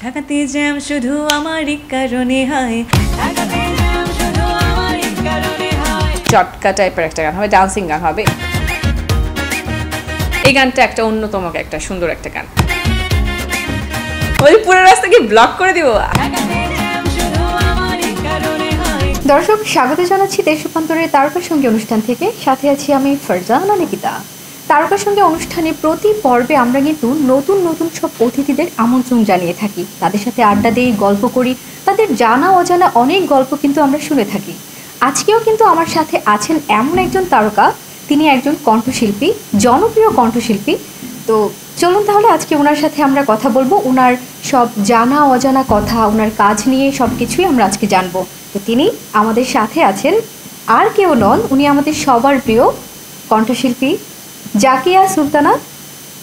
ঢাকাতে জ্যাম শুধু আমারই কারণে হয়, ঢাকাতে জ্যাম শুধু আমারই কারণে হয়। চটকা টাইপের একটা গান হবে, ডান্সিং গান হবে। এই গানটা একটা অন্যতম একটা সুন্দর একটা গান। ওই পুরো রাস্তাকে ব্লক করে দিব। দর্শক স্বাগত জানাচ্ছি দেশ রূপান্তরের তারকার সঙ্গে অনুষ্ঠান থেকে। সাথে আছি আমি ফারজানা নিকিতা। তারকার সঙ্গে অনুষ্ঠানে প্রতি পর্বে আমরা কিন্তু নতুন নতুন সব অতিথিদের আমন্ত্রণ জানিয়ে থাকি, তাদের সাথে আড্ডা দিই, গল্প করি, তাদের জানা অজানা অনেক গল্প কিন্তু আমরা শুনে থাকি। আজকেও কিন্তু আমার সাথে আছেন এমন একজন তারকা, তিনি একজন কণ্ঠশিল্পী, জনপ্রিয় কণ্ঠশিল্পী। তো চলুন তাহলে আজকে ওনার সাথে আমরা কথা বলবো, ওনার সব জানা অজানা কথা, ওনার কাজ নিয়ে সব কিছুই আমরা আজকে জানবো। তো তিনি আমাদের সাথে আছেন, আর কেউ নন, উনি আমাদের সবার প্রিয় কণ্ঠশিল্পী জাকিয়া সুলতানা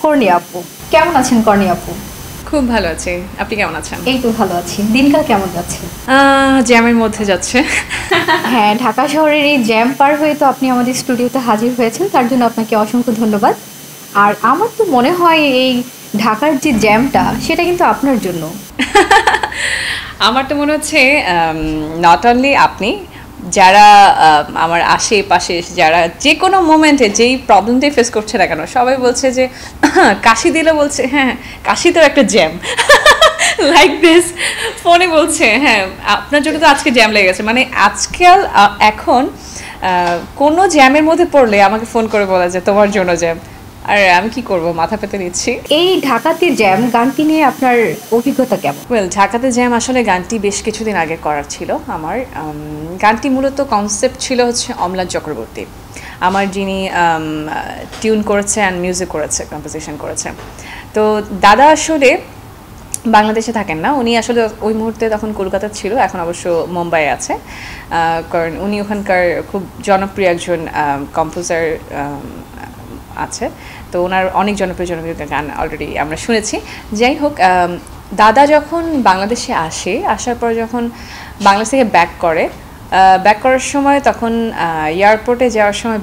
কর্ণী আপু। কেমন আছেন কর্ণী আপু? খুব ভালো আছি, আপনি কেমন আছেন? এই তো ভালো আছি। দিনকাল কেমন যাচ্ছে? জ্যামের মধ্যে যাচ্ছে। হ্যাঁ, ঢাকা শহরের এই জ্যাম পার হয়ে তো আপনি আমাদের স্টুডিওতে হাজির হয়েছেন, তার জন্য আপনাকে অসংখ্য ধন্যবাদ। আর আমার তো মনে হয় এই ঢাকার যে জ্যামটা সেটা কিন্তু আপনার জন্য। আমার তো মনে হচ্ছে নট অনলি আপনি, যারা আমার আশেপাশে যারা যে কোনো মোমেন্টে যেই প্রবলেমটাই ফেস করছে না কেন, সবাই বলছে যে কাশি দিলে বলছে হ্যাঁ কাশি তো একটা জ্যাম, লাইক দিস ফোনে বলছে হ্যাঁ আপনার জন্য তো আজকে জ্যাম লেগে গেছে। মানে আজকাল এখন কোনো জ্যামের মধ্যে পড়লে আমাকে ফোন করে বলা যায় তোমার জন্য জ্যাম, আর আমি কি করব, মাথা পেতে নিচ্ছি। এই ঢাকাতে জ্যাম গানটি নিয়ে আপনার অভিজ্ঞতা কেমন? ওয়েল, ঢাকাতে জ্যাম আসলে গানটি বেশ কিছুদিন আগে করার ছিল আমার। গানটি মূলত কনসেপ্ট ছিল হচ্ছে অম্লান চক্রবর্তী, আমার যিনি টিউন করেছে অ্যান্ড মিউজিক করেছে, কম্পোজিশন করেছে। তো দাদা আসলে বাংলাদেশে থাকেন না, উনি আসলে ওই মুহূর্তে তখন কলকাতা ছিল, এখন অবশ্য মুম্বাইয়ে আছে। কারণ উনি ওখানকার খুব জনপ্রিয় একজন কম্পোজার আছে, তো ওনার অনেক জনপ্রিয় গান অলরেডি আমরা শুনেছি। যাই হোক, দাদা যখন বাংলাদেশে আসার পর যখন বাংলাদেশ থেকে ব্যাক করার সময় তখন এয়ারপোর্টে যাওয়ার সময়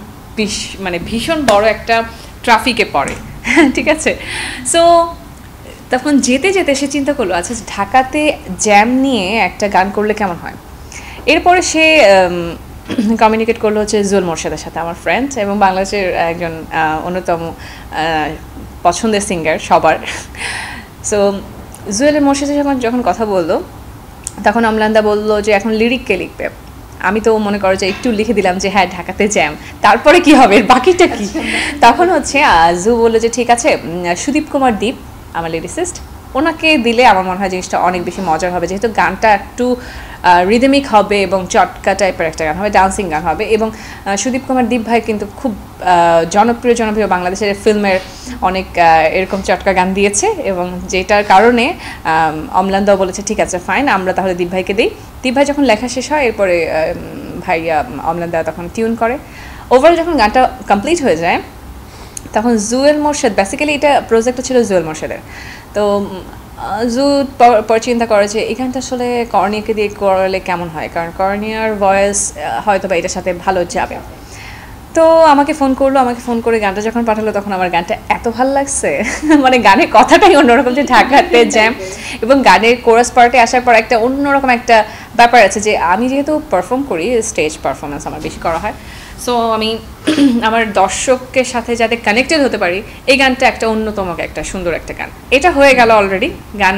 মানে ভীষণ বড় একটা ট্রাফিকে পড়ে, ঠিক আছে। সো তখন যেতে যেতে সে চিন্তা করলো আচ্ছা ঢাকাতে জ্যাম নিয়ে একটা গান করলে কেমন হয়। এরপরে সে কমিউনিকেট করলো হচ্ছে জুয়েল মোরশেদের সাথে, আমার ফ্রেন্ড এবং বাংলাদেশের একজন অন্যতম পছন্দের সিঙ্গার সবার। সো জুয়েল মোরশেদের যখন কথা বললো তখন অম্লানদা বললো যে এখন লিরিক কে লিখবে। আমি তো মনে করো যে একটু লিখে দিলাম যে হ্যাঁ ঢাকাতে জ্যাম, তারপরে কি হবে, বাকিটা কি। তখন হচ্ছে জু বললো যে ঠিক আছে, সুদীপ কুমার দীপ আমার লিরিসিস্ট, ওনাকে দিলে আমার মনে হয় জিনিসটা অনেক বেশি মজার হবে, যেহেতু গানটা একটু রিদমিক হবে এবং চটকা টাইপের একটা গান হবে, ডান্সিং গান হবে। এবং সুদীপ কুমার দীপ ভাই কিন্তু খুব জনপ্রিয় বাংলাদেশের ফিল্মের অনেক এরকম চটকা গান দিয়েছে, এবং যেটার কারণে অম্লানদাও বলেছে ঠিক আছে ফাইন, আমরা তাহলে দীপ ভাইকে দিই। দীপ ভাই যখন লেখা শেষ হয় এরপরে ভাইয়া অম্লানদা তখন টিউন করে। ওভারঅল যখন গানটা কমপ্লিট হয়ে যায় তখন জুয়েল মোরশেদ, বেসিক্যালি এটা প্রজেক্টটা ছিল জুয়েল মোরশেদের। তো জু পর চিন্তা করে যে এই গানটা আসলে কর্ণিয়াকে দিয়ে করলে কেমন হয়, কারণ কর্ণিয়ার ভয়েস হয়তো বা এটার সাথে ভালো যাবে। তো আমাকে ফোন করে গানটা যখন পাঠালো তখন আমার গানটা এত ভালো লাগছে, মানে গানের কথাটাই অন্যরকম, যে ঢাকাতে জ্যাম, এবং গানের কোরাস পার্টে আসার পর একটা অন্যরকম একটা ব্যাপার আছে যে আমি যেহেতু পারফর্ম করি, স্টেজ পারফরমেন্স আমার বেশি করা হয়, সো আমি আমার দর্শকের সাথে যাতে কানেক্টেড হতে পারি, এই গানটা একটা অন্যতম একটা সুন্দর একটা গান। এটা হয়ে গেল অলরেডি, গান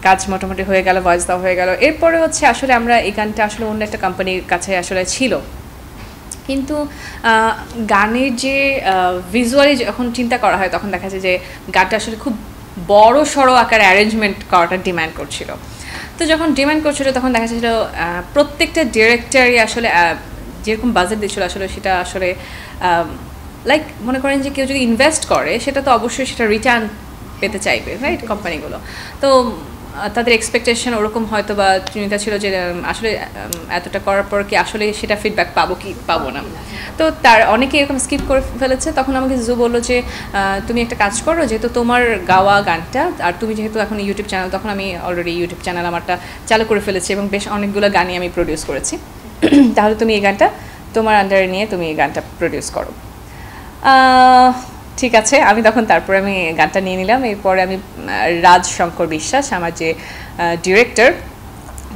কাজ মোটামুটি হয়ে গেল, ভয়েস দেওয়া হয়ে গেল। এরপরে হচ্ছে আসলে আমরা এই গানটা আসলে অন্য একটা কোম্পানির কাছে আসলে ছিল, কিন্তু গানের যে ভিজুয়ালি যখন চিন্তা করা হয় তখন দেখা যায় যে গানটা আসলে খুব বড় সড়ো আকারে অ্যারেঞ্জমেন্ট করাটা ডিমান্ড করছিল। তো যখন ডিমান্ড করছিল তখন দেখা যাচ্ছিল প্রত্যেকটা ডিরেক্টরই আসলে যেরকম বাজেট দিচ্ছিল আসলে সেটা আসলে লাইক মনে করেন যে কেউ যদি ইনভেস্ট করে সেটা তো অবশ্যই সেটা রিটার্ন পেতে চাইবে, রাইট, কোম্পানিগুলো। তো তাদের এক্সপেকটেশন ওরকম হয়তো বা চিন্তা ছিল যে আসলে এতটা করার পর কি আসলে সেটা ফিডব্যাক পাবো কি পাবো না। তো তার অনেকে এরকম স্কিপ করে ফেলেছে। তখন আমাকে জু বললো যে তুমি একটা কাজ করো, যেহেতু তোমার গাওয়া গানটা আর তুমি যেহেতু এখন ইউটিউব চ্যানেল, তখন আমি অলরেডি ইউটিউব চ্যানেল আমারটা চালু করে ফেলেছি এবং বেশ অনেকগুলো গানই আমি প্রডিউস করেছি, তাহলে তুমি এই গানটা তোমার আন্ডারে নিয়ে তুমি এই গানটা প্রডিউস করো। ঠিক আছে, আমি তখন তারপরে আমি গানটা নিয়ে নিলাম। এরপরে আমি রাজ শঙ্কর বিশ্বাস আমার যে ডিরেক্টর,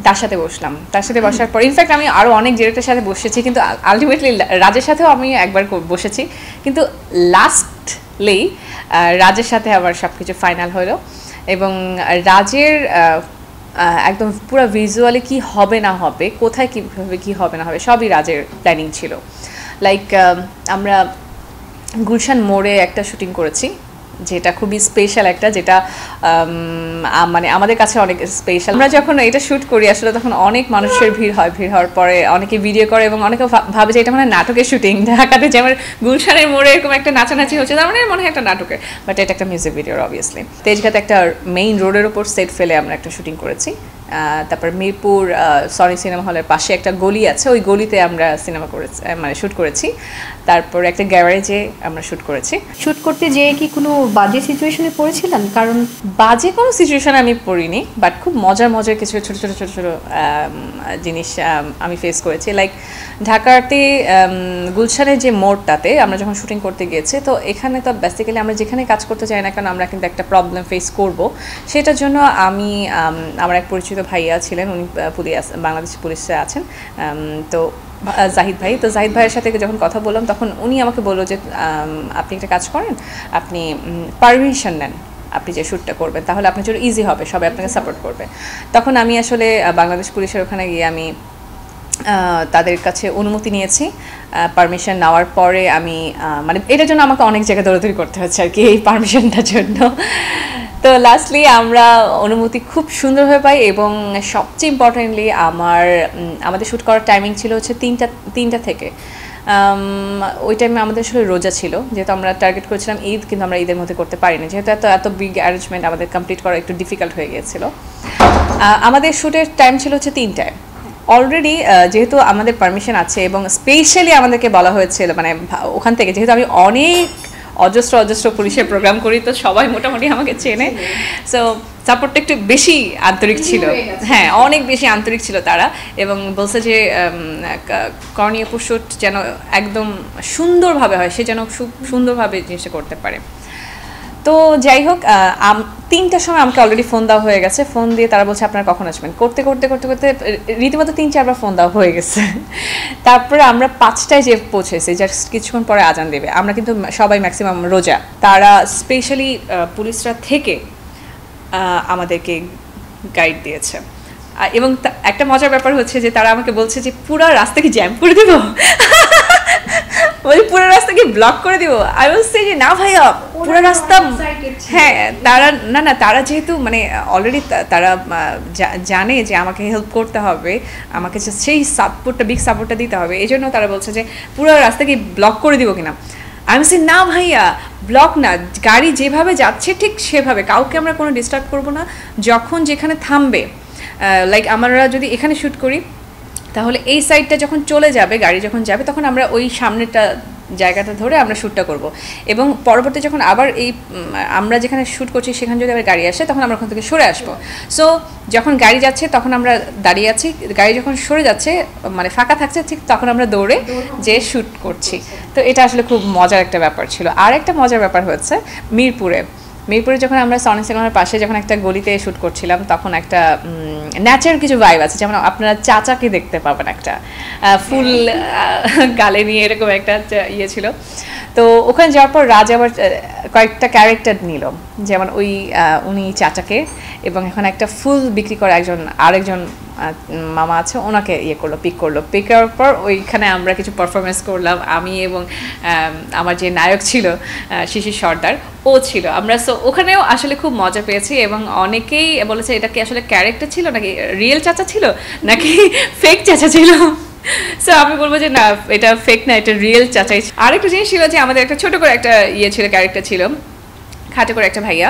তার সাথে বসলাম। তার সাথে বসার পর ইনফ্যাক্ট আমি আরও অনেক ডিরেক্টরের সাথে বসেছি, কিন্তু আলটিমেটলি রাজের সাথেও আমি একবার বসেছি, কিন্তু লাস্টলি রাজের সাথে আবার সব কিছু ফাইনাল হলো। এবং রাজের একদম পুরো ভিজুয়ালি কি হবে না হবে, কোথায় কীভাবে কী হবে না হবে, সবই রাজের প্ল্যানিং ছিল। লাইক আমরা গুলশান মোড়ে একটা শুটিং করেছি, যেটা খুবই স্পেশাল একটা, যেটা মানে আমাদের কাছে অনেক স্পেশাল। আমরা যখন এটা শ্যুট করি আসলে তখন অনেক মানুষের ভিড় হয়, ভিড় হওয়ার পরে অনেকে ভিডিও করে এবং অনেকে ভাবে যে এটা মানে নাটকের শুটিং। ঢাকাতে যেমন গুলশানের মোড়ে এরকম একটা নাচানাচি হচ্ছে, তার মানে মনে হয় একটা নাটকের, বাট এটা একটা মিউজিক ভিডিওর অবভিয়াসলি। তেজগাঁতে একটা মেইন রোডের ওপর সেট ফেলে আমরা একটা শুটিং করেছি। তারপর মিরপুর সনি সিনেমা হলের পাশে একটা গলি আছে, ওই গলিতে আমরা সিনেমা করেছি, মানে শ্যুট করেছি। তারপর একটা গ্যারেজে আমরা শ্যুট করেছি। শ্যুট করতে যেয়ে কি কোনো বাজে সিচুয়েশনে পড়েছিলেন? কারণ বাজে কোনো সিচুয়েশনে আমি পড়িনি, বাট খুব মজার মজার কিছু ছোটো ছোটো ছোটো ছোটো জিনিস আমি ফেস করেছি। লাইক ঢাকাতে গুলশানের যে মোড়টাতে আমরা যখন শুটিং করতে গিয়েছি, তো এখানে তো বেসিক্যালি আমরা যেখানে কাজ করতে চাই না কেন আমরা কিন্তু একটা প্রবলেম ফেস করব। সেটার জন্য আমি আমার এক পরিচিত ভাইয়া ছিলেন, উনি বাংলাদেশ পুলিশে আছেন, তো জাহিদ ভাই। তো জাহিদ ভাইয়ের সাথে যখন কথা বললাম তখন উনি আমাকে বললো যে আপনি একটা কাজ করেন, আপনি পারমিশন নেন, আপনি যে শ্যুটটা করবেন তাহলে আপনার জন্য ইজি হবে, সবাই আপনাকে সাপোর্ট করবে। তখন আমি আসলে বাংলাদেশ পুলিশের ওখানে গিয়ে আমি তাদের কাছে অনুমতি নিয়েছি। পারমিশন নেওয়ার পরে আমি মানে এটার জন্য আমাকে অনেক জায়গায় দৌড়াদৌড়ি করতে হচ্ছে আর কি, এই পারমিশনটার জন্য। তো লাস্টলি আমরা অনুমতি খুব সুন্দরভাবে পাই এবং সবচেয়ে ইম্পর্টেন্টলি আমাদের শ্যুট করার টাইমিং ছিল হচ্ছে তিনটা থেকে। ওই টাইমে আমাদের আসলে রোজা ছিল, যেহেতু আমরা টার্গেট করেছিলাম ঈদ, কিন্তু আমরা ঈদের মধ্যে করতে পারিনি, যেহেতু এত বিগ অ্যারেঞ্জমেন্ট আমাদের কমপ্লিট করা একটু ডিফিকাল্ট হয়ে গিয়েছিল। আমাদের শ্যুটের টাইম ছিল হচ্ছে 3টায়। অলরেডি যেহেতু আমাদের পারমিশন আছে এবং স্পেশালি আমাদেরকে বলা হয়েছিল, মানে ওখান থেকে যেহেতু আমি অনেক অজস্র পুলিশের প্রোগ্রাম করি, তো সবাই মোটামুটি আমাকে চেনে, সো সাপোর্টটা একটু বেশি আন্তরিক ছিল। হ্যাঁ, অনেক বেশি আন্তরিক ছিল তারা, এবং বলছে যে করণীয় শ্যুট যেন একদম সুন্দরভাবে হয়, সে যেন খুব সুন্দরভাবে জিনিসটা করতে পারে। তো যাই হোক, 3টার সময় আমাকে অলরেডি ফোন দেওয়া হয়ে গেছে। ফোন দিয়ে তারা বলছে আপনারা কখন আসবেন, করতে করতে করতে করতে রীতিমতো 3-4বার ফোন দেওয়া হয়ে গেছে। তারপরে আমরা 5টায় যে পৌঁছেছি, জাস্ট কিছুক্ষণ পরে আজান দেবে। আমরা কিন্তু সবাই ম্যাক্সিমাম রোজা, তারা স্পেশালি পুলিশরা থেকে আমাদেরকে গাইড দিয়েছে। এবং একটা মজার ব্যাপার হচ্ছে যে তারা আমাকে বলছে যে পুরো রাস্তা কি জ্যাম করে দিব, ওই পুরো রাস্তা কি ব্লক করে দিব। আই বলছি যে না ভাইয়া, পুরো রাস্তা, হ্যাঁ তারা যেহেতু মানে অলরেডি তারা জানে যে আমাকে হেল্প করতে হবে, আমাকে সেই বিগ সাপোর্টটা দিতে হবে, এই জন্য তারা বলছে যে পুরো রাস্তা কি ব্লক করে দিব কিনা। আমি বলছি না ভাইয়া, ব্লক না, গাড়ি যেভাবে যাচ্ছে ঠিক সেভাবে, কাউকে আমরা কোনো ডিস্টার্ব করবো না। যখন যেখানে থামবে, লাইক আমরা যদি এখানে শ্যুট করি তাহলে এই সাইডটা যখন চলে যাবে, গাড়ি যখন যাবে, তখন আমরা ওই সামনেটা জায়গাটা ধরে আমরা শ্যুটটা করব। এবং পরবর্তী যখন আবার আমরা যেখানে শ্যুট করছি সেখানে যদি আবার গাড়ি আসে, তখন আমরা ওখান থেকে সরে আসবো। সো যখন গাড়ি যাচ্ছে তখন আমরা দাঁড়িয়ে আছি, গাড়ি যখন সরে যাচ্ছে মানে ফাঁকা থাকছে, ঠিক তখন আমরা দৌড়ে যে শ্যুট করছি। তো এটা আসলে খুব মজার একটা ব্যাপার ছিল। আর একটা মজার ব্যাপার হচ্ছে মিরপুরে যখন আমরা সনি সিনেমার পাশে যখন একটা গলিতে শ্যুট করছিলাম, তখন একটা ন্যাচারাল কিছু ভাইব আছে, যেমন আপনারা চাচাকে দেখতে পাবেন, একটা ফুল গালে নিয়ে এরকম একটা ইয়ে ছিল। তো ওখানে যাওয়ার পর রাজ আবার কয়েকটা ক্যারেক্টার নিল, যেমন উনি চাচাকে, এবং এখন একটা ফুল বিক্রি করে আরেকজন মামা আছে, ওনাকে পিক করার পর ওইখানে আমরা কিছু পারফরমেন্স করলাম, আমি এবং আমার যে নায়ক ছিল শিশির সর্দার, ও ছিল। আমরা ওখানেও আসলে খুব মজা পেয়েছি, এবং অনেকেই বলেছে এটা কি আসলে ক্যারেক্টার ছিল নাকি রিয়েল চাচা ছিল নাকি ফেক চাচা ছিল। সো আমি বলবো যে না, এটা ফেক না, এটা রিয়েল চাচাই। আরেকটা জিনিস ছিল যে আমাদের একটা ছোট করে একটা ছিল, ক্যারেক্টার ছিল, খাটো করে একটা ভাইয়া,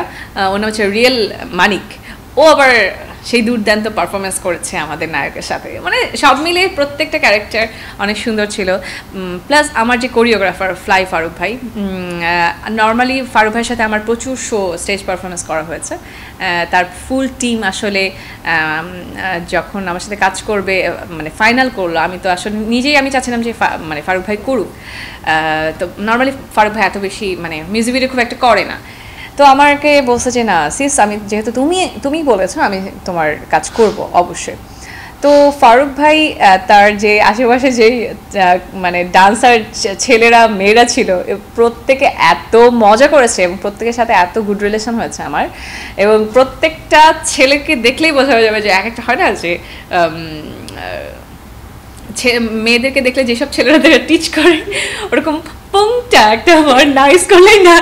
ওর নাম হচ্ছে রিয়েল মানিক। ও আবার সেই দুর্দান্ত পারফরমেন্স করেছে আমাদের নায়কের সাথে, মানে সব মিলে প্রত্যেকটা ক্যারেক্টার অনেক সুন্দর ছিল। প্লাস আমার যে কোরিওগ্রাফার ফ্লাই ফারুক ভাই, নর্মালি ফারুক ভাইয়ের সাথে আমার প্রচুর স্টেজ পারফরমেন্স করা হয়েছে। তার ফুল টিম আসলে যখন আমার সাথে কাজ করবে, মানে ফাইনাল করলো, আমি তো আসলে নিজেই আমি চাচ্ছিলাম যে মানে ফারুক ভাই করুক। তো নর্মালি ফারুক ভাই এত বেশি মানে মিউজিক ভিডিও খুব একটা করে না, তো আমাকে বলছে যে না সিস, আমি যেহেতু তুমি বলেছো আমি তোমার কাজ করব অবশ্যই। তো ফারুক ভাই তার যে আশেপাশে যেই মানে ডান্সার ছেলেরা মেয়েরা ছিল, প্রত্যেকে এত মজা করেছে এবং প্রত্যেকের সাথে এত গুড রিলেশন হয়েছে আমার, এবং প্রত্যেকটা ছেলেকে দেখলেই বোঝা যাবে যে এক একটা হয় না যে মেয়েদেরকে দেখলে যেসব ছেলেরা টিচ করে ওরকম পংটা একটা নাইস করলেই না,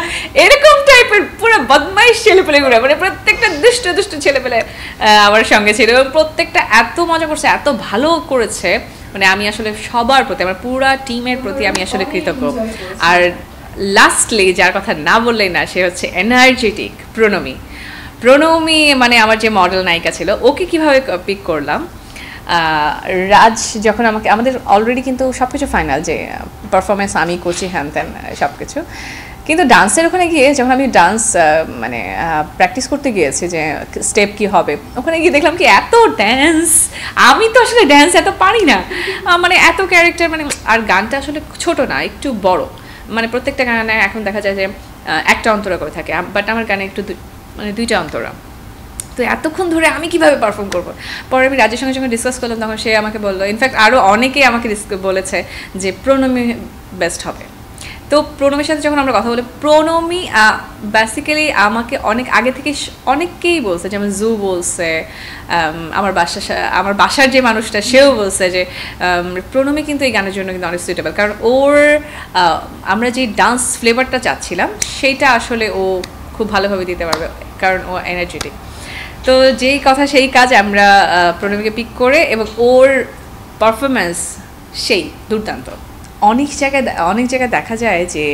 এরকম টাইপের পুরো বদমাইশ ছেলেপেলেগুলো, মানে প্রত্যেকটা দুষ্ট দুষ্ট ছেলেপেলে আমার সঙ্গে ছিল এবং প্রত্যেকটা এত মজা করছে, এত ভালো করেছে, মানে আমি আসলে সবার প্রতি, আমার পুরা টিমের প্রতি আমি আসলে কৃতজ্ঞ। আর লাস্টলি যার কথা না বললেই না, সে হচ্ছে এনার্জেটিক প্রণমী, মানে আমার যে মডেল নায়িকা ছিল, ওকে কিভাবে পিক করলাম। রাজ যখন আমাদের অলরেডি কিন্তু সব কিছু ফাইনাল, যে পারফরমেন্স আমি করছি হ্যান ত্যান সব কিছু, কিন্তু ডান্সের ওখানে গিয়ে যখন আমি ডান্স মানে প্র্যাকটিস করতে গিয়েছি যে স্টেপ কি হবে, ওখানে গিয়ে দেখলাম কি এত ড্যান্স, আমি তো আসলে ড্যান্স এত পারি না, মানে এত ক্যারেক্টার, মানে আর গানটা আসলে ছোট না, একটু বড়, মানে প্রত্যেকটা গানে এখন দেখা যায় যে একটা অন্তরা করে থাকে, বাট আমার গানে একটু মানে দুইটা অন্তরা। তো এতক্ষণ ধরে আমি কিভাবে পারফর্ম করবো, পরে আমি রাজের সঙ্গে ডিসকাস করলাম, তখন সে আমাকে বললো, ইনফ্যাক্ট আরও অনেকেই আমাকে বলেছে যে প্রণমী বেস্ট হবে। তো প্রণমীর সাথে যখন আমরা কথা বলি, প্রণমী বেসিক্যালি আমাকে অনেক আগে থেকে অনেককেই বলছে, যেমন জু বলছে, আমার বাসার যে মানুষটা সেও বলছে যে প্রণমী কিন্তু এই গানের জন্য কিন্তু অনেক সুইটেবল, কারণ ওর আমরা যে ডান্স ফ্লেভারটা চাচ্ছিলাম সেইটা আসলে ও খুব ভালোভাবে দিতে পারবে, কারণ ও এনার্জেটিক। তো যেই কথা সেই কাজ, আমরা প্রণবীকে পিক করে, এবং ওর পারফরমেন্স সেই দুর্দান্ত। অনেক জায়গায় দেখা যায় যে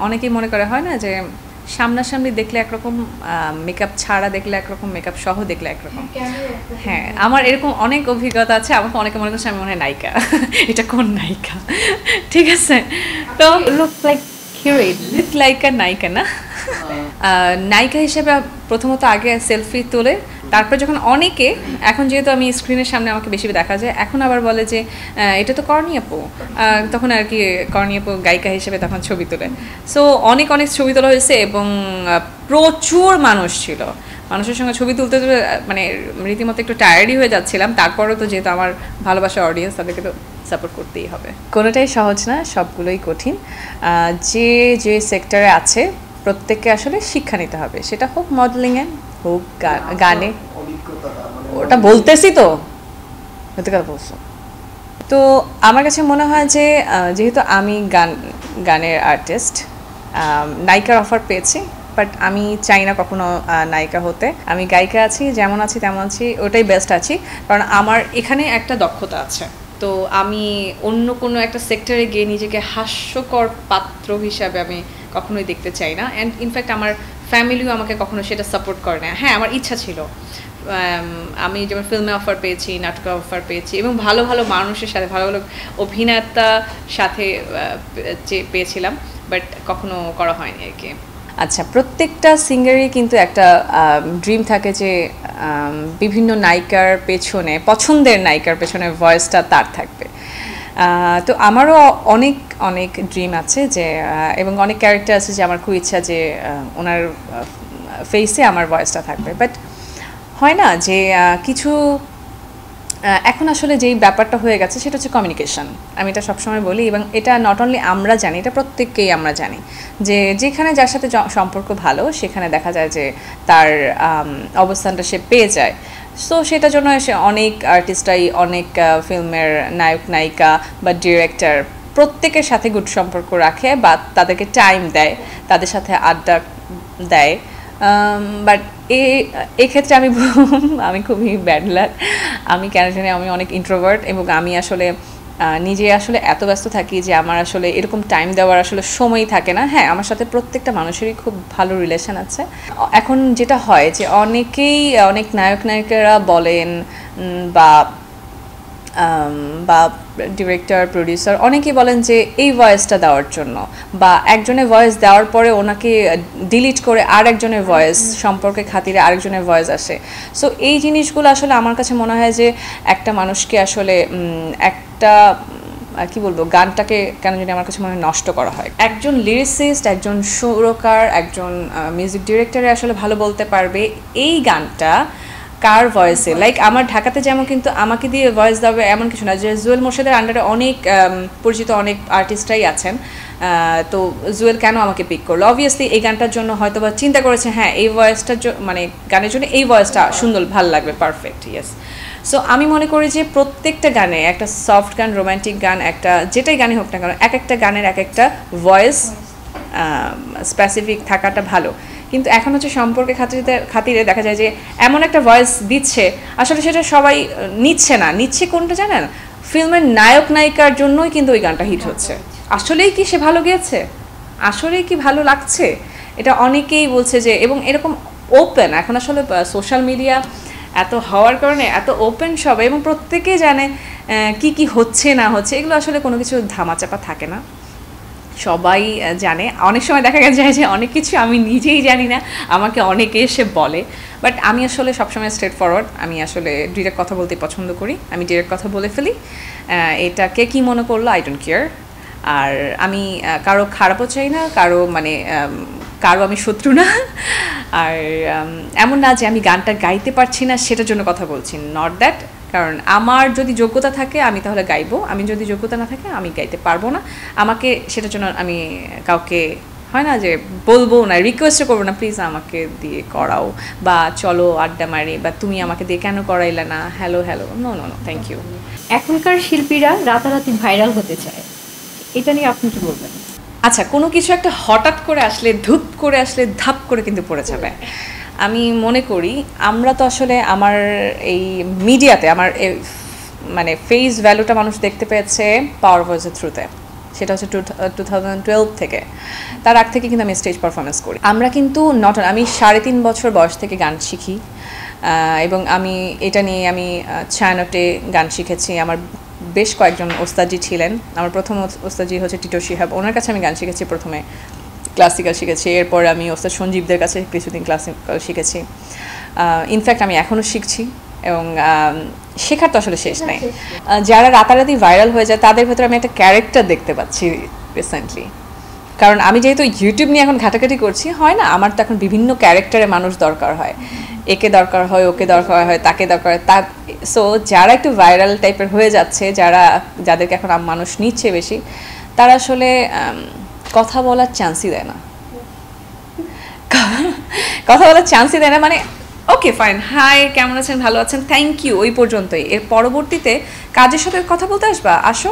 অনেকেই মনে করে হয় না যে সামনাসামনি দেখলে একরকম, মেকআপ ছাড়া দেখলে একরকম, মেকআপ সহ দেখলে একরকম। হ্যাঁ, আমার এরকম অনেক অভিজ্ঞতা আছে, আমাকে অনেকে মনে করছে আমি মনে হয় নায়িকা, এটা কোন নায়িকা, ঠিক আছে। তো লুক লাইক নায়িকা না, নায়িকা হিসেবে প্রথমত আগে সেলফি তোলে, তারপর যখন অনেকে, এখন যেহেতু আমি স্ক্রিনের সামনে আমাকে বেশি দেখা যায়, এখন আবার বলে যে এটা তো করণী আপু, তখন আর কি করণী আপু গায়িকা হিসেবে তখন ছবি তোলে। সো অনেক ছবি তোলা হয়েছে এবং প্রচুর মানুষ ছিল, মানুষের সঙ্গে ছবি তুলতে মানে রীতিমতো একটু টায়ার্ডই হয়ে যাচ্ছিলাম। তারপরেও তো যেহেতু আমার ভালোবাসার অডিয়েন্স, তাদেরকে তো সাপোর্ট করতেই হবে। কোনোটাই সহজ না, সবগুলোই কঠিন। যে সেক্টরে আছে প্রত্যেককে আসলে শিক্ষা নিতে হবে, সেটা হোক মডেলিংয়ে, হোক গানে, ওটা বলতেছি তো বলছো। তো আমার কাছে মনে হয় যে যেহেতু আমি গানের আর্টিস্ট, নায়িকার অফার পেয়েছি, বাট আমি চাই না কখনো নায়িকা হতে। আমি গায়িকা আছি, যেমন আছি তেমন আছি, ওটাই বেস্ট আছি, কারণ আমার এখানে একটা দক্ষতা আছে। তো আমি অন্য কোনো একটা সেক্টরে গিয়ে নিজেকে হাস্যকর পাত্র হিসাবে আমি কখনোই দেখতে চাই না। অ্যান্ড ইনফ্যাক্ট আমার ফ্যামিলিও আমাকে কখনো সেটা সাপোর্ট করে না। হ্যাঁ, আমার ইচ্ছা ছিল, আমি যেমন ফিল্মে অফার পেয়েছি, নাটকে অফার পেয়েছি, এবং ভালো ভালো মানুষের সাথে, ভালো ভালো অভিনেতার সাথে পেয়েছিলাম, বাট কখনো করা হয়নি আর কি। আচ্ছা, প্রত্যেকটা সিঙ্গারই কিন্তু একটা ড্রিম থাকে যে বিভিন্ন নায়িকার পেছনে, পছন্দের নায়িকার পেছনে ভয়েসটা তার থাকবে। তো আমারও অনেক ড্রিম আছে যে, এবং অনেক ক্যারেক্টার আছে যে আমার খুব ইচ্ছা যে ওনার ফেসে আমার ভয়েসটা থাকবে, বাট হয় না যে কিছু এখন আসলে যেই ব্যাপারটা হয়ে গেছে সেটা হচ্ছে কমিউনিকেশন। আমি এটা সবসময় বলি, এবং এটা নট অনলি আমরা জানি, এটা প্রত্যেককেই আমরা জানি যে যেখানে যার সাথে সম্পর্ক ভালো সেখানে দেখা যায় যে তার অবস্থানটা সে পেয়ে যায়। সো সেটার জন্য এসে অনেক আর্টিস্টরাই, অনেক ফিল্মের নায়ক নায়িকা বা ডিরেক্টর প্রত্যেকের সাথে গুড সম্পর্ক রাখে বা তাদেরকে টাইম দেয়, তাদের সাথে আড্ডা দেয়। বাট এক্ষেত্রে আমি খুবই ব্যাড লাক। আমি কেন জানি আমি অনেক ইন্ট্রোভার্ট, এবং আমি আসলে নিজে আসলে এত ব্যস্ত থাকি যে আমার আসলে এরকম টাইম দেওয়ার আসলে সময়ই থাকে না। হ্যাঁ, আমার সাথে প্রত্যেকটা মানুষেরই খুব ভালো রিলেশন আছে। এখন যেটা হয় যে অনেক নায়ক নায়িকারা বলেন বা বা ডিরেক্টর প্রোডিউসার অনেকেই বলেন যে এই ভয়েসটা দেওয়ার জন্য, বা একজনের ভয়েস দেওয়ার পরে ওনাকে ডিলিট করে আর একজনের ভয়েস সম্পর্কে খাতিরে আরেকজনের ভয়েস আসে। সো এই জিনিসগুলো আসলে আমার কাছে মনে হয় যে একটা মানুষকে আসলে একটা কি বলবো, গানটাকে কেন জানি আমার কাছে মনে হয় নষ্ট করা হয়। একজন লিরিসিস্ট, একজন সুরকার, একজন মিউজিক ডিরেক্টরে আসলে ভালো বলতে পারবে এই গানটা কার ভয়েসে। লাইক আমার ঢাকাতে যেমন কিন্তু আমাকে দিয়ে ভয়েস দেবে এমন কিছু না, যে জুয়েল মোর্শেদের আন্ডারে অনেক পরিচিত অনেক আর্টিস্টরাই আছেন। তো জুয়েল কেন আমাকে পিক করলো? অবভিয়াসলি এই গানটার জন্য হয়তো বা চিন্তা করেছে হ্যাঁ এই ভয়েসটার মানে গানের জন্য এই ভয়েসটা সুন্দর, ভালো লাগবে, পারফেক্ট, ইয়েস। সো আমি মনে করি যে প্রত্যেকটা গানে, একটা সফট গান, রোম্যান্টিক গান, একটা যেটাই গানে হোক না কেন, এক একটা গানের এক একটা ভয়েস স্পেসিফিক থাকাটা ভালো। কিন্তু এখন হচ্ছে সম্পর্কে খাতিরে দেখা যায় যে এমন একটা ভয়েস দিচ্ছে, আসলে সেটা সবাই নিচ্ছে কোনটা জানেন? ফিল্মের নায়ক নায়িকার জন্যই কিন্তু ওই গানটা হিট হচ্ছে। আসলেই কি সে ভালো গেয়েছে? আসলেই কি ভালো লাগছে? এটা অনেকেই বলছে যে, এবং এরকম ওপেন এখন আসলে সোশ্যাল মিডিয়া এত হওয়ার কারণে এত ওপেন সব, এবং প্রত্যেকেই জানে কি হচ্ছে না হচ্ছে, এগুলো আসলে কোনো কিছু ধামাচাপা থাকে না, সবাই জানে। অনেক সময় দেখা যায় যে অনেক কিছু আমি নিজেই জানি না, আমাকে অনেকে এসে বলে, বাট আমি আসলে সবসময় স্ট্রেট ফরওয়ার্ড। আমি আসলে ডিরেক্ট কথা বলতে পছন্দ করি, আমি ডিরেক্ট কথা বলে ফেলি। এটা কে কী মনে করলো আই ডোন্ট কেয়ার। আর আমি কারো খারাপও চাই না, কারো আমি শত্রু না। আর এমন না যে আমি গানটা গাইতে পারছি না সেটার জন্য কথা বলছি, নট দ্যাট। কারণ আমার যদি যোগ্যতা থাকে আমি তাহলে গাইবো, আমি যদি যোগ্যতা না থাকে আমি গাইতে পারবো না। আমাকে সেটার জন্য আমি কাউকে হয় না যে বলবো না, রিকোয়েস্টও করবো না প্লিজ আমাকে দিয়ে করাও, বা চলো আড্ডা মারি, বা তুমি আমাকে দিয়ে কেন করাইলে না, hello no no no thank you. এখনকার শিল্পীরা রাতারাতি ভাইরাল হতে চায়, এটা নিয়ে আপনি কি বলবেন? আচ্ছা, কোনো কিছু একটা হঠাৎ করে আসলে, ধুপ করে আসলে ধাপ করে কিন্তু পড়ে যাবে। আমি মনে করি আমরা তো আসলে আমার এই মিডিয়াতে আমার মানে ফেস ভ্যালুটা মানুষ দেখতে পেয়েছে পাওয়ার ভয়েসের থ্রুতে, সেটা হচ্ছে 2012 থেকে। তার আগ থেকে কিন্তু আমি স্টেজ পারফরমেন্স করি। আমরা কিন্তু আমি 3.5 বছর বয়স থেকে গান শিখি, এবং আমি এটা নিয়ে আমি ছায়ানটে গান শিখেছি। আমার বেশ কয়েকজন ওস্তাদজি ছিলেন। আমার প্রথম ওস্তাদজি হচ্ছে টিটো শিহাব, ওনার কাছে আমি গান শিখেছি, প্রথমে ক্লাসিক্যাল শিখেছি, এরপর আমি ওস্তাদ সঞ্জীবদের কাছে কিছুদিন ক্লাসিক্যাল শিখেছি। ইনফ্যাক্ট আমি এখনও শিখছি, এবং শেখার তো আসলে শেষ নাই। যারা রাতারাতি ভাইরাল হয়ে যায় তাদের ভেতরে আমি একটা ক্যারেক্টার দেখতে পাচ্ছি রিসেন্টলি। কারণ আমি যেহেতু ইউটিউব নিয়ে এখন ঘাটাঘাটি করছি, হয় না, আমার তো এখন বিভিন্ন ক্যারেক্টারে মানুষ দরকার হয়, একে দরকার হয়, ওকে দরকার হয়, তাকে দরকার হয়, সো যারা একটু ভাইরাল টাইপের হয়ে যাচ্ছে, যাদেরকে এখন মানুষ নিচ্ছে বেশি, তারা আসলে কথা বলার চান্সই দেয় না, মানে ওকে ফাইন, হাই কেমন আছেন, ভালো আছেন, থ্যাংক ইউ, ওই পর্যন্তই। এর পরবর্তীতে কাজের সাথে কথা বলতে আসো,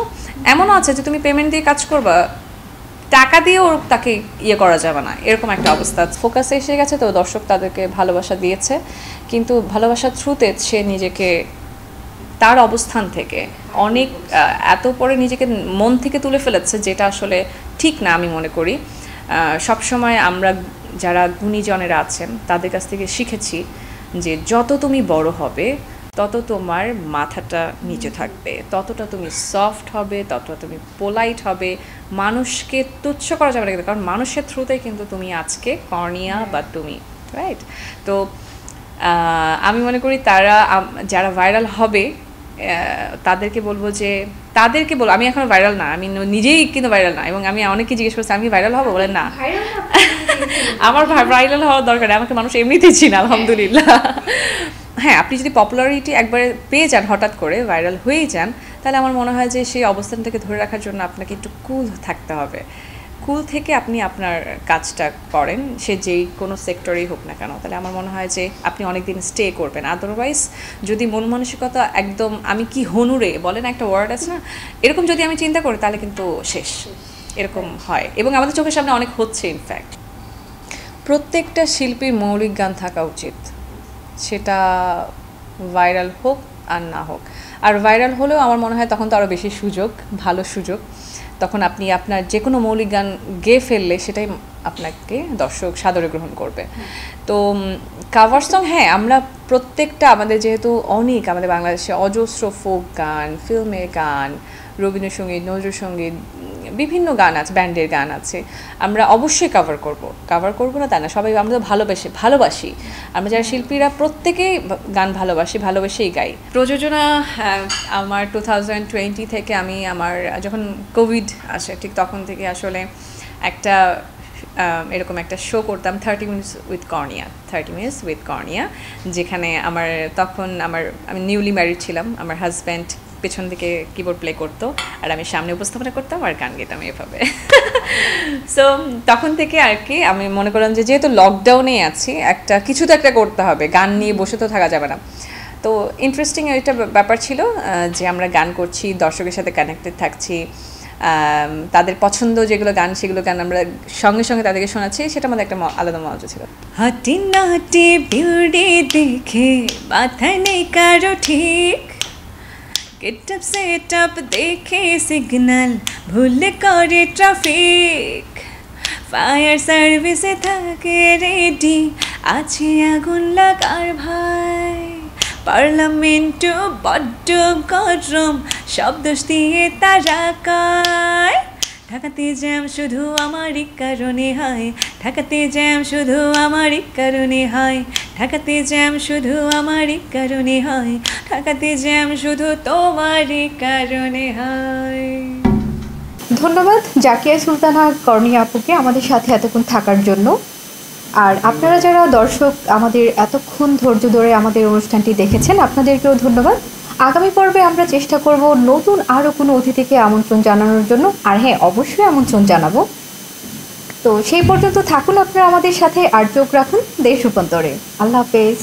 এমনও আছে যে তুমি পেমেন্ট দিয়ে কাজ করবা, টাকা দিয়েও তাকে করা যাবে না, এরকম একটা অবস্থা। ফোকাসে এসে গেছে, তো দর্শক তাদেরকে ভালোবাসা দিয়েছে, কিন্তু ভালোবাসার থ্রুতে সে নিজেকে তার অবস্থান থেকে অনেক এত পরে নিজেকে মন থেকে তুলে ফেলেছে, যেটা আসলে ঠিক না। আমি মনে করি সবসময় আমরা যারা গুণীজনেরা আছেন তাদের কাছ থেকে শিখেছি যে যত তুমি বড় হবে তত তোমার মাথাটা নিচে থাকবে, ততটা তুমি সফট হবে, ততটা তুমি পোলাইট হবে, মানুষকে তুচ্ছ করা যাবে না, কারণ মানুষের থ্রুতেই কিন্তু তুমি আজকে কর্নিয়া বা তুমি, রাইট? তো আমি মনে করি যারা ভাইরাল হবে তাদেরকে বলবো, আমি এখনো ভাইরাল না, আমি নিজেই কিন্তু ভাইরাল না, এবং আমি অনেকে জিজ্ঞেস করছি আমি ভাইরাল হবো, বলেন না আমার ভাইরাল হওয়ার দরকার নেই, আমাকে মানুষ এমনিতেই চিনে আলহামদুলিল্লাহ। হ্যাঁ, আপনি যদি পপুলারিটি একবারে পেয়ে যান, হঠাৎ করে ভাইরাল হয়েই যান, তাহলে আমার মনে হয় যে সেই অবস্থানটাকে ধরে রাখার জন্য আপনাকে একটু কুল থাকতে হবে। কুল থেকে আপনি আপনার কাজটা করেন, সে যেই কোনো সেক্টরেই হোক না কেন, তাহলে আমার মনে হয় যে আপনি অনেক দিন স্টে করবেন। আদারওয়াইজ যদি মন মানসিকতা একদম আমি কি হনুরে বলেন একটা ওয়ার্ড আছে না, এরকম যদি আমি চিন্তা করি তাহলে কিন্তু শেষ, এরকম হয়, এবং আমাদের চোখের সামনে অনেক হচ্ছে। ইনফ্যাক্ট প্রত্যেকটা শিল্পীর মৌলিক গান থাকা উচিত, সেটা ভাইরাল হোক আর না হোক। আর ভাইরাল হলেও আমার মনে হয় তখন তো আরও বেশি সুযোগ, ভালো সুযোগ। তখন আপনি আপনার যে কোনো মৌলিক গান গেয়ে ফেললে সেটাই আপনাকে দর্শক সাদরে গ্রহণ করবে। তো কাভার সং, হ্যাঁ, আমরা প্রত্যেকটা, আমাদের যেহেতু আমাদের বাংলাদেশে অজস্র ফোক গান, ফিল্মের গান, রবীন্দ্রসঙ্গীত, নজরুলসঙ্গীত, বিভিন্ন গান আছে, ব্যান্ডের গান আছে, আমরা অবশ্যই কাভার করবো না তা না। সবাই আমরা তো ভালোবাসি। আমরা যারা শিল্পীরা প্রত্যেকেই গান ভালোবেসেই গাই। প্রযোজনা আমার 2020 থেকে আমি যখন কোভিড আসে ঠিক তখন থেকে আসলে এরকম একটা শো করতাম 30 মিনিটস উইথ কর্নিয়া, যেখানে আমি নিউলি ম্যারিড ছিলাম। আমার হাজব্যান্ড পেছন দিকে কিবোর্ড প্লে করতো আর আমি সামনে উপস্থাপনা করতাম আর গান গেতাম এভাবে। সো তখন থেকে আর কি আমি মনে করলাম যে যেহেতু লকডাউনে আছি, কিছু তো একটা করতে হবে, গান নিয়ে বসে তো থাকা যাবে না। তো ইন্টারেস্টিং একটা ব্যাপার ছিল যে আমরা গান করছি, দর্শকের সাথে কানেক্টেড থাকছি, তাদের পছন্দ যেগুলো গান সেগুলো গান আমরা সঙ্গে সঙ্গে তাদেরকে শোনাচ্ছি, সেটা আমাদের একটা আলাদা মজা ছিল। হাঁটি নাটি বিউটি দেখে মাথায় নেই কারো ঠিক, গেটআপ সেটআপ দেখে সিগন্যাল ভুল করে ট্রাফিক, ফায়ার সার্ভিসে থাকে রেডি, আছে আগুন লাগার ভাই, পার্লামেন্টও বড্ড গরম, সব দোষ দিয়ে তারা কয়, ঢাকাতে জ্যাম শুধু আমারই কারণে হয়, ঢাকাতে জ্যাম শুধু আমারই কারণে হয়, ঢাকাতে জ্যাম শুধু আমারই কারণে হয়, ঢাকাতে জ্যাম শুধু তোমারই কারণে হয়। ধন্যবাদ জাকিয়া সুলতানা কর্নিয়া আপুকে আমাদের সাথে এতক্ষণ থাকার জন্য। আর আপনারা যারা দর্শক আমাদের এতক্ষণ ধৈর্য ধরে আমাদের অনুষ্ঠানটি দেখেছেন, আপনাদেরকেও ধন্যবাদ। আগামী পর্বে আমরা চেষ্টা করব নতুন আরও কোনো অতিথিকে আমন্ত্রণ জানানোর জন্য। আর হ্যাঁ, অবশ্যই আমন্ত্রণ জানাবো। তো সেই পর্যন্ত থাকুন আপনারা আমাদের সাথে, আর চোখ রাখুন দেশ রূপান্তরে। আল্লাহ হাফেজ।